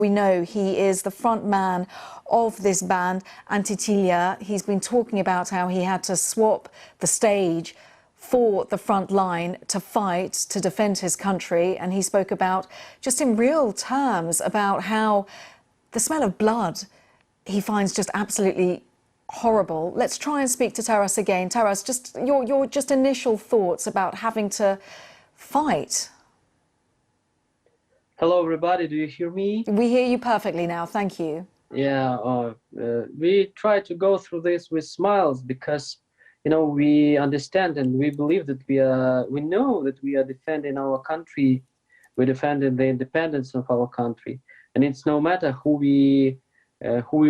We know he is the front man of this band, Antytila2. He's been talking about how he had to swap the stage for the front line to fight, to defend his country. And he spoke about, just in real terms, about how the smell of blood he finds just absolutely horrible. Let's try and speak to Taras again. Taras, just your just initial thoughts about having to fight. Hello, everybody. Do you hear me? We hear you perfectly now. Thank you. Yeah, we try to go through this with smiles because, we understand and we believe that we know that we are defending our country. We're defending the independence of our country, and it's no matter who we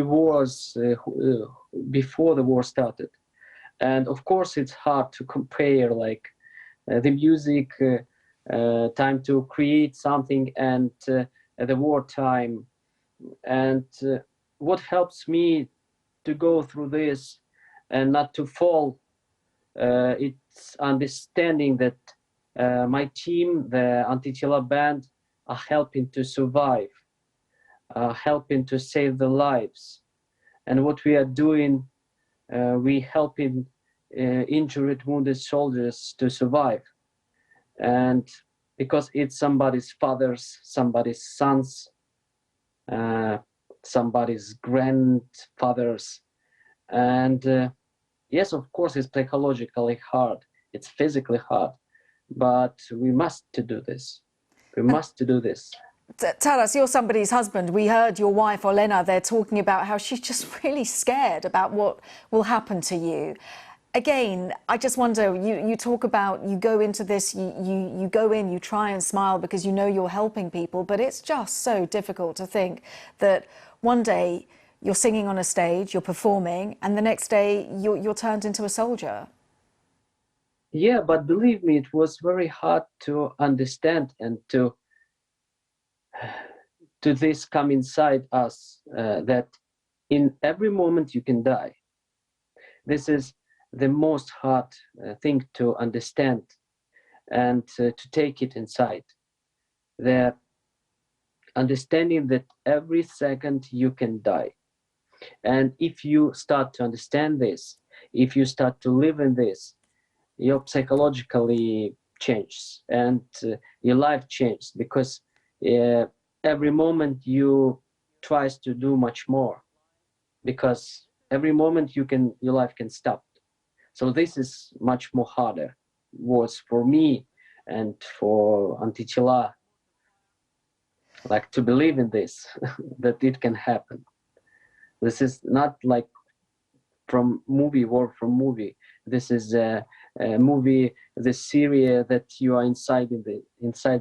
was before the war started. And of course, it's hard to compare like the music. Time to create something and the wartime. And what helps me to go through this and not to fall, it's understanding that my team, the Antytila band, are helping to survive, helping to save the lives. And what we are doing, we helping injured, wounded soldiers to survive. And because it's somebody's fathers, somebody's sons, somebody's grandfathers. And yes, of course, it's psychologically hard, it's physically hard, but we must to do this. We must to do this. Taras, you're somebody's husband. We heard your wife, Olena, there talking about how she's just really scared about what will happen to you. Again, I just wonder, you talk about, you go into this, you go in, you try and smile because you know you're helping people, but it's just so difficult to think that one day you're singing on a stage, you're performing, and the next day you're turned into a soldier. Yeah, but believe me, it was very hard to understand and to this come inside us, that in every moment you can die. This is the most hard thing to understand and to take it inside. The understanding that every second you can die. And if you start to understand this, if you start to live in this, your psychologically changes and your life changes, because every moment you tries to do much more, because every moment your life can stop. So this is much more harder, was for me and for Antytila2, like to believe in this, that it can happen. This is not like from movie, word from movie. This is a movie, the series that you are inside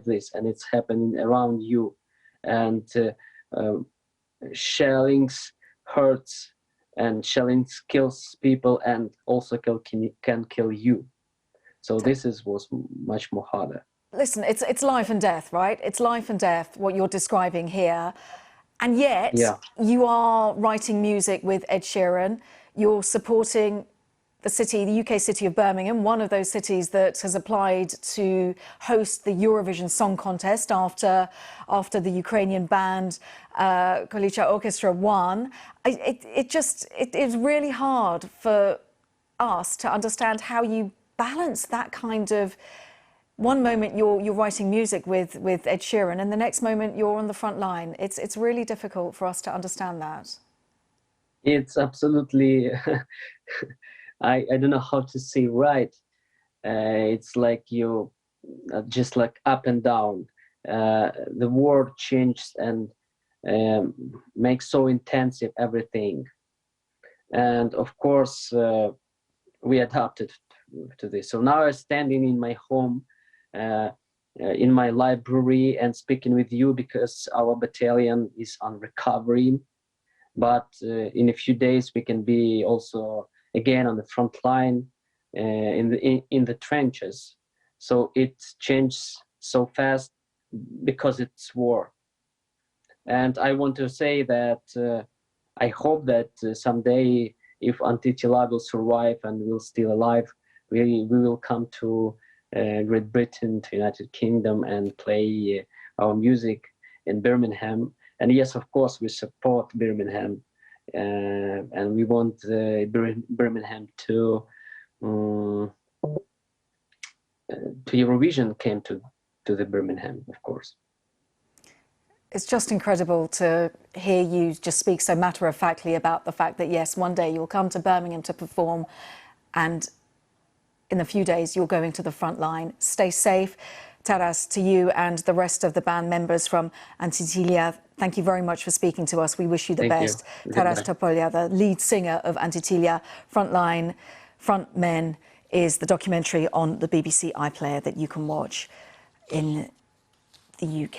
this, and it's happening around you, and shellings hurts, and shellings kills people and also can kill you. So this was much more harder. Listen, it's life and death, right? It's life and death, what you're describing here. And yet, you are writing music with Ed Sheeran. You're supporting the UK city of Birmingham, one of those cities that has applied to host the Eurovision Song Contest after the Ukrainian band Koalicja Orchestra won. It is really hard for us to understand how you balance that kind of, one moment you're writing music with Ed Sheeran and the next moment you're on the front line. It's really difficult for us to understand that. It's absolutely I don't know how to say right. It's like you just like up and down. The world changed and makes so intensive everything. And of course, we adapted to this. So now I'm standing in my home, in my library, and speaking with you because our battalion is on recovery. But in a few days we can be also again on the front line, in the trenches. So it changes so fast because it's war. And I want to say that I hope that someday, if Antytila2 will survive and will still alive, we will come to Great Britain, to United Kingdom, and play our music in Birmingham. And yes, of course, we support Birmingham, and we want Birmingham to Eurovision came to the Birmingham, of course. It's just incredible to hear you just speak so matter-of-factly about the fact that, yes, one day you'll come to Birmingham to perform, and in a few days you're going to the front line. Stay safe. Taras, to you and the rest of the band members from Antytila, thank you very much for speaking to us. We wish you the best. Taras Topolia, the lead singer of Antytila, Frontline, Frontmen, is the documentary on the BBC iPlayer that you can watch in the UK.